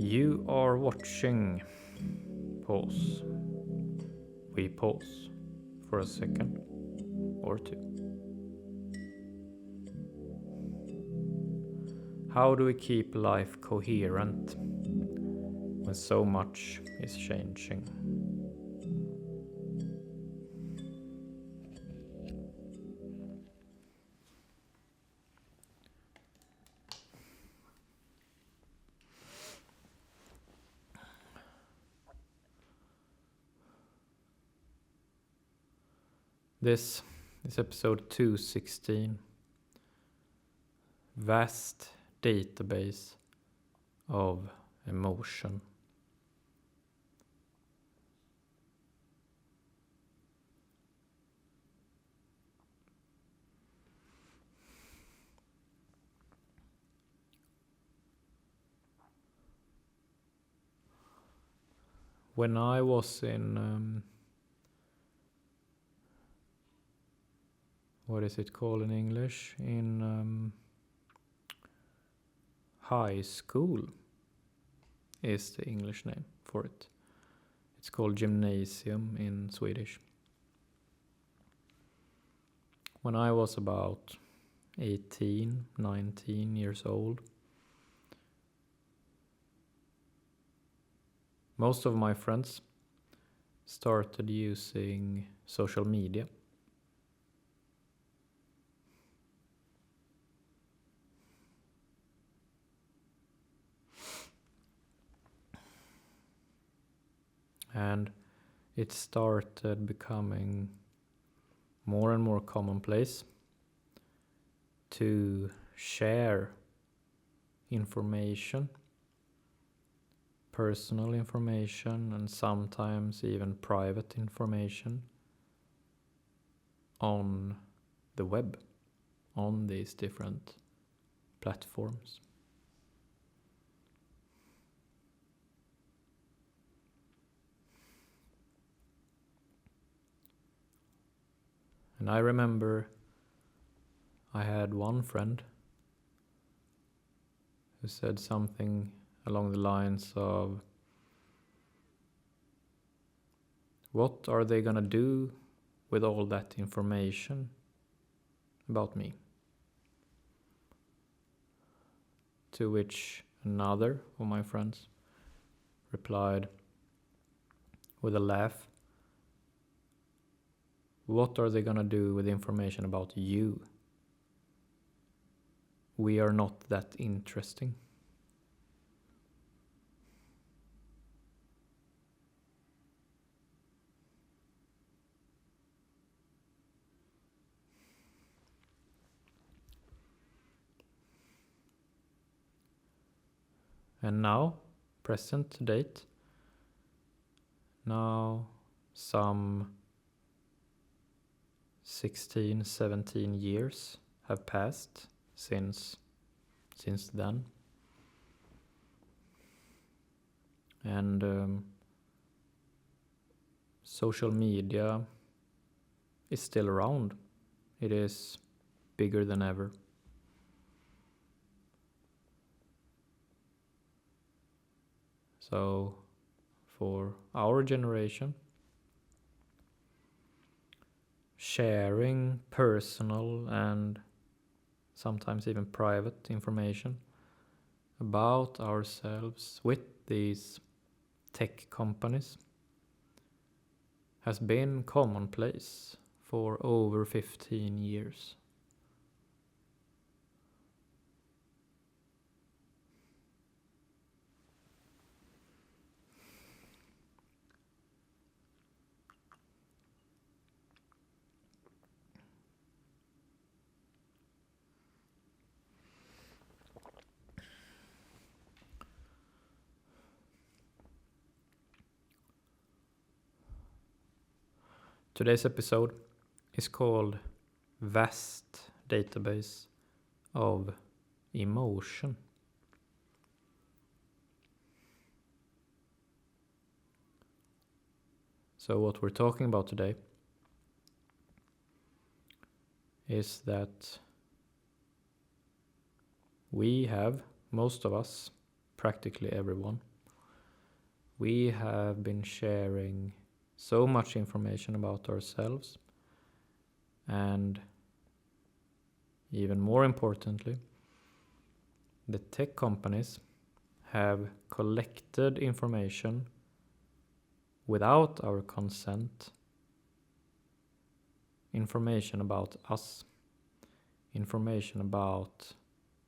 You are watching. Pause. We pause for a second or two. How do we keep life coherent when so much is changing? This is episode 216. Vast database of emotion. When I was in what is it called in English? In high school is the English name for it. It's called gymnasium in Swedish. When I was about 18, 19 years old, most of my friends started using social media. And it started becoming more and more commonplace to share information, personal information, and sometimes even private information on the web, on these different platforms. And I remember I had one friend who said something along the lines of, what are they gonna do with all that information about me? To which another of my friends replied with a laugh, what are they gonna do with information about you? We are not that interesting. And now, present date, now some 16, 17 years have passed since then. And social media is still around. It is bigger than ever. So for our generation, sharing personal and sometimes even private information about ourselves with these tech companies has been commonplace for over 15 years. Today's episode is called Vast Database of Emotion. So what we're talking about today is that we have, most of us, practically everyone, we have been sharing so much information about ourselves, and even more importantly, the tech companies have collected information without our consent, information about us, information about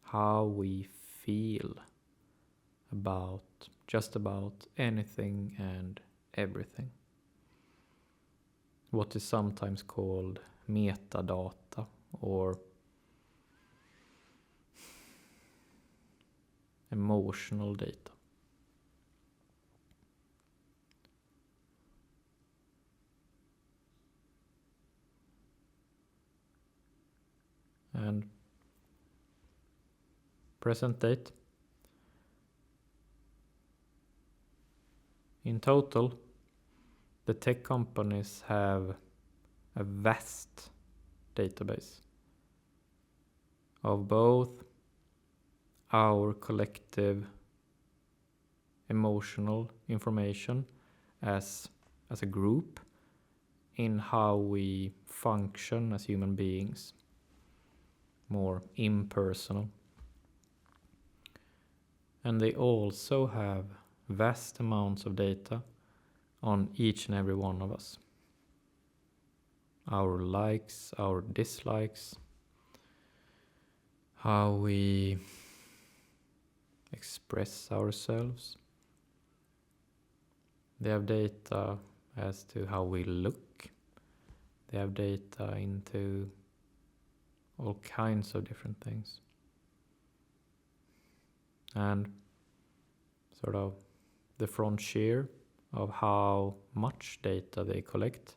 how we feel about just about anything and everything. What is sometimes called metadata or emotional data. And present date. In total, the tech companies have a vast database of both our collective emotional information as a group in how we function as human beings, more impersonal. And they also have vast amounts of data on each and every one of us. Our likes, our dislikes, how we express ourselves. They have data as to how we look. They have data into all kinds of different things. And sort of the frontier of how much data they collect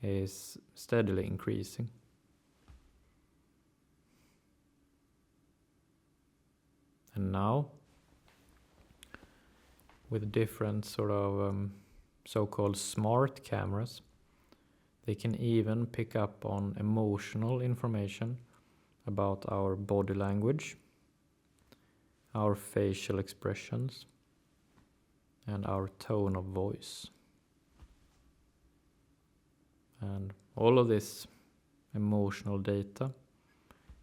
is steadily increasing. And now, with different sort of so-called smart cameras, they can even pick up on emotional information about our body language, our facial expressions, and our tone of voice. And all of this emotional data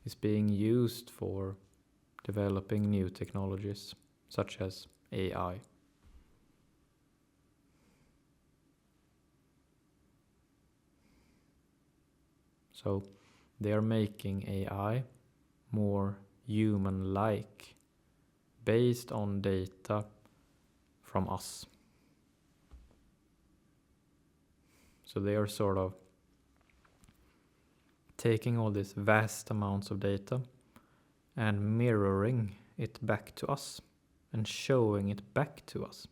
is being used for developing new technologies such as AI. So they are making AI more human-like based on data from us. So they are sort of taking all these vast amounts of data and mirroring it back to us and showing it back to us.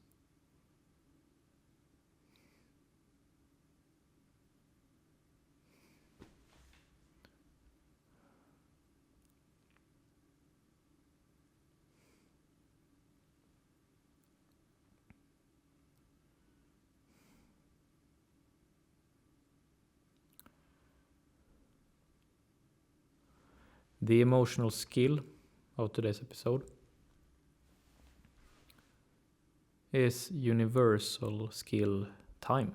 The emotional skill of today's episode is universal skill time.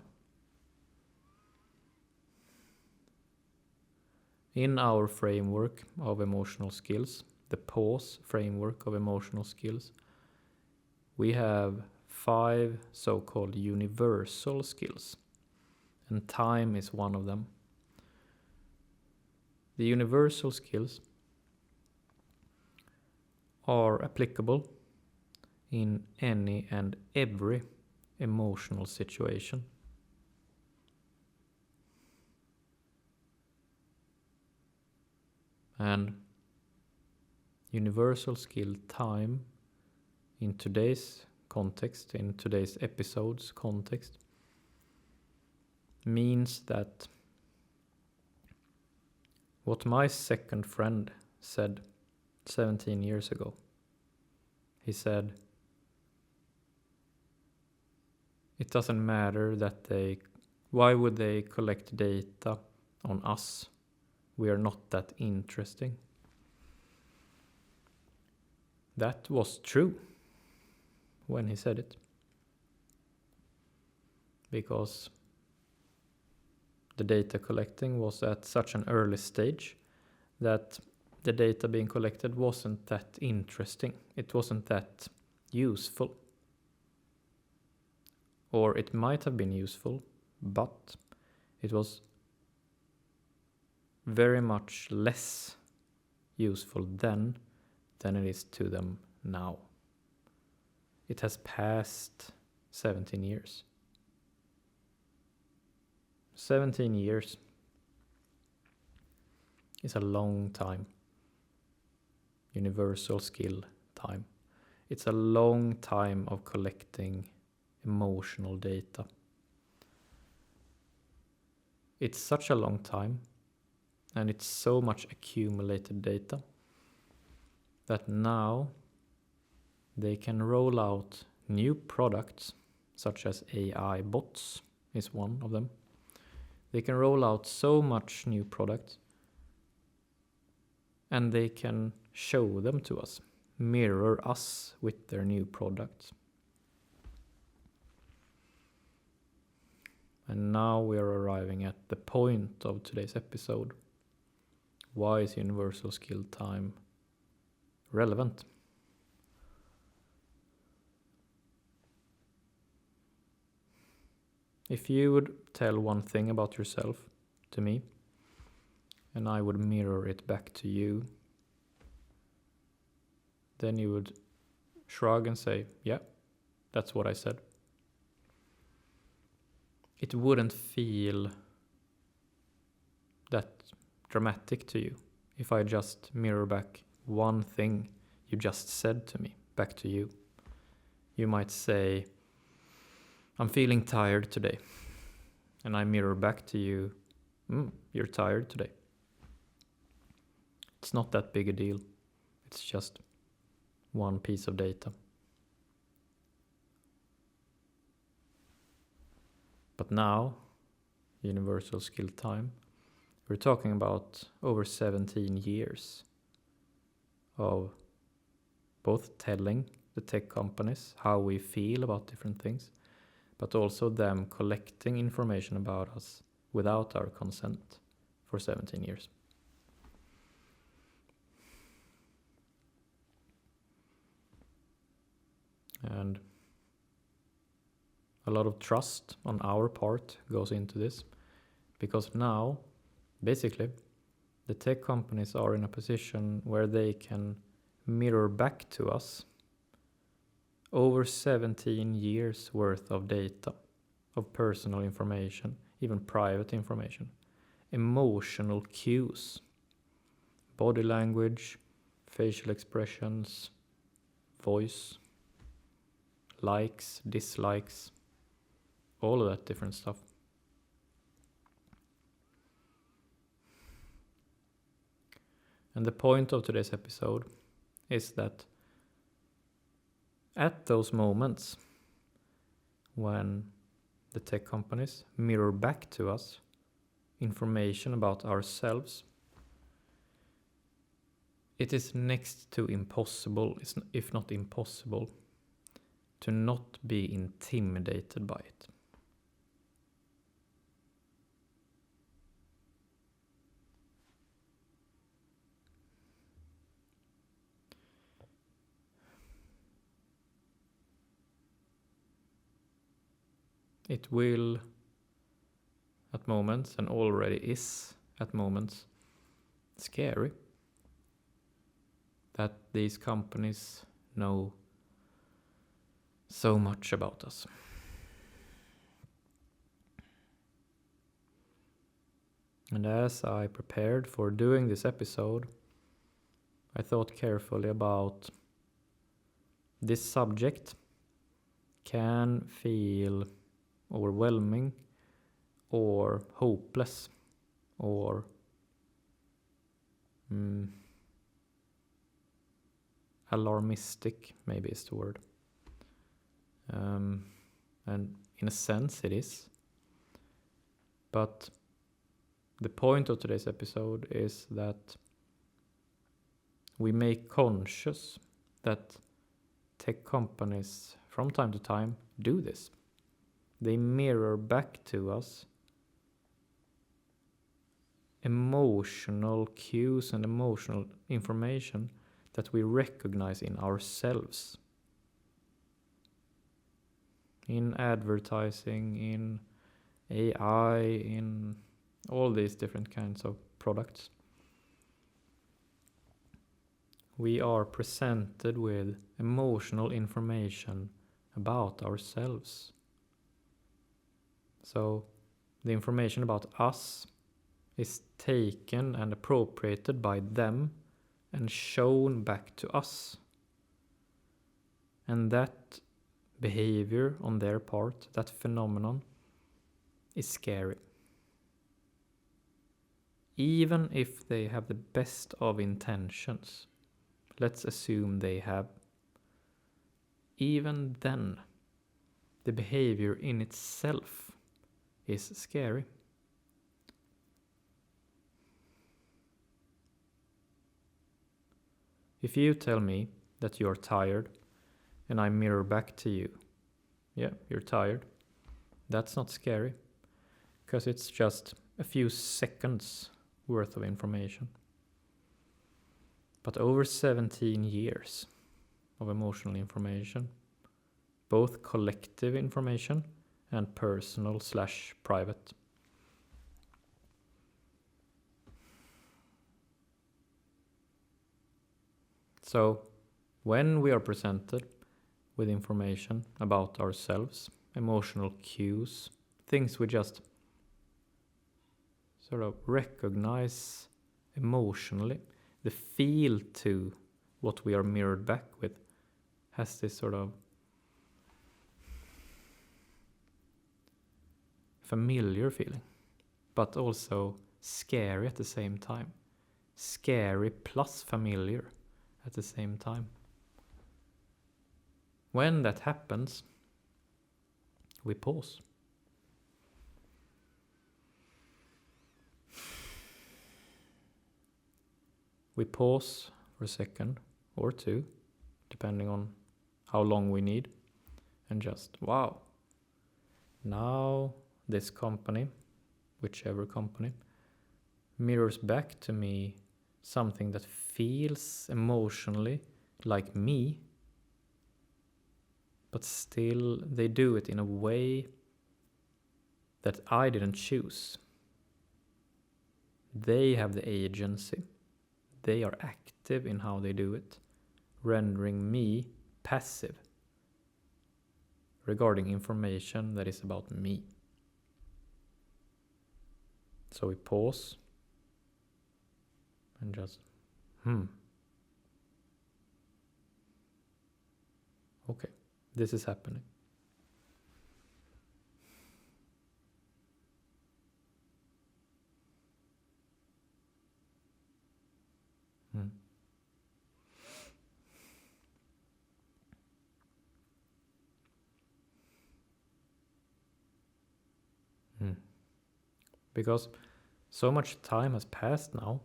In our framework of emotional skills, the PAUSE framework of emotional skills, we have 5 so-called universal skills, and time is one of them. The universal skills are applicable in any and every emotional situation. And universal skill time in today's context, in today's episode's context, means that what my second friend said 17 years ago, he said, it doesn't matter that why would they collect data on us? We are not that interesting. That was true when he said it. because the data collecting was at such an early stage that the data being collected wasn't that interesting. It wasn't that useful. Or it might have been useful, but it was very much less useful then than it is to them now. It has passed 17 years. 17 years is a long time. Universal skill time. It's a long time of collecting emotional data. It's such a long time, and it's so much accumulated data that now they can roll out new products, such as AI bots is one of them. They can roll out so much new products, and they can show them to us, mirror us with their new products. And now we are arriving at the point of today's episode. Why is universal skill time relevant? If you would tell one thing about yourself to me, and I would mirror it back to you, then you would shrug and say, yeah, that's what I said. It wouldn't feel that dramatic to you if I just mirror back one thing you just said to me back to you. You might say, I'm feeling tired today. And I mirror back to you, you're tired today. It's not that big a deal. It's just one piece of data. But now, universal skill time, we're talking about over 17 years of both telling the tech companies how we feel about different things, but also them collecting information about us without our consent for 17 years. And a lot of trust on our part goes into this, because now, basically, the tech companies are in a position where they can mirror back to us over 17 years worth of data, of personal information, even private information, emotional cues, body language, facial expressions, voice, likes, dislikes, all of that different stuff. And the point of today's episode is that at those moments when the tech companies mirror back to us information about ourselves, it is next to impossible, if not impossible, to not be intimidated by it. It will, at moments, and already is at moments, scary that these companies know so much about us. And as I prepared for doing this episode, I thought carefully about this subject can feel overwhelming or hopeless or alarmistic, maybe is the word. And in a sense it is. But the point of today's episode is that we make conscious that tech companies from time to time do this. they mirror back to us emotional cues and emotional information that we recognize in ourselves. In advertising, in AI, in all these different kinds of products. We are presented with emotional information about ourselves. So the information about us is taken and appropriated by them and shown back to us. And that behavior on their part, that phenomenon, is scary. Even if they have the best of intentions, let's assume they have, even then, the behavior in itself is scary. If you tell me that you're tired and I mirror back to you, yeah, you're tired, that's not scary, because it's just a few seconds worth of information. But over 17 years of emotional information, both collective information and personal/private. So, when we are presented with information about ourselves, emotional cues, things we just sort of recognize emotionally, the feel to what we are mirrored back with has this sort of familiar feeling, but also scary at the same time. Scary plus familiar at the same time. When that happens, we pause. We pause for a second or two, depending on how long we need, and just, wow, now this company, whichever company, mirrors back to me something that feels emotionally like me, but still they do it in a way that I didn't choose. They have the agency. They are active in how they do it, rendering me passive regarding information that is about me. So we pause and just, okay, this is happening. Because so much time has passed now,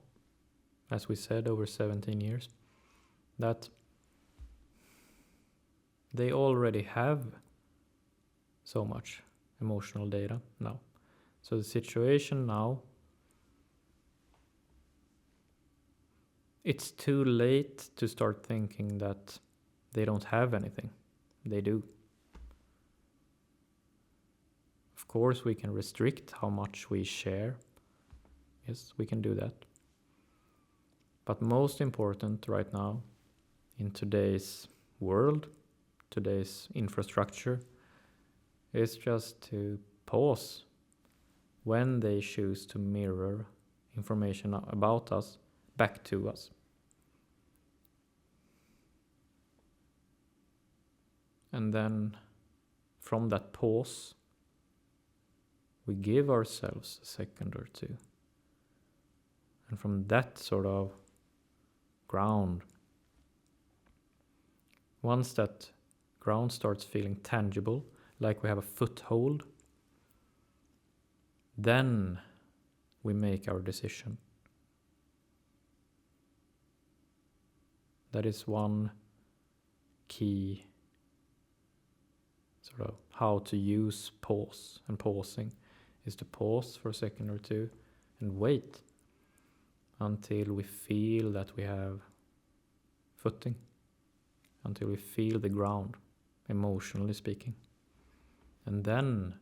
as we said, over 17 years, that they already have so much emotional data now. So the situation now, it's too late to start thinking that they don't have anything. They do. Of course, we can restrict how much we share. Yes, we can do that. But most important right now, in today's world, today's infrastructure, is just to pause when they choose to mirror information about us back to us. And then from that pause, we give ourselves a second or two. And from that sort of ground, once that ground starts feeling tangible, like we have a foothold, then we make our decision. That is one key sort of how to use pause. And pausing is to pause for a second or two and wait until we feel that we have footing, until we feel the ground, emotionally speaking. And then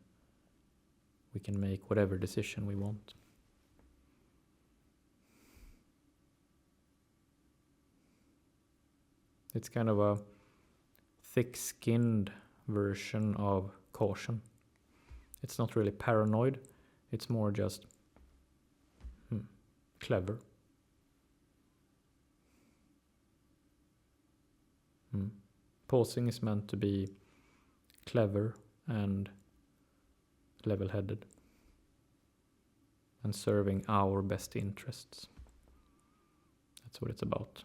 we can make whatever decision we want. It's kind of a thick-skinned version of caution. It's not really paranoid, it's more just clever. Pausing is meant to be clever and level-headed and serving our best interests. That's what it's about.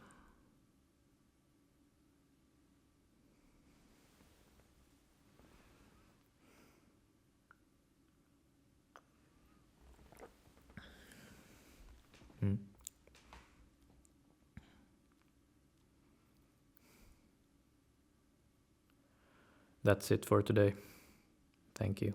That's it for today. Thank you.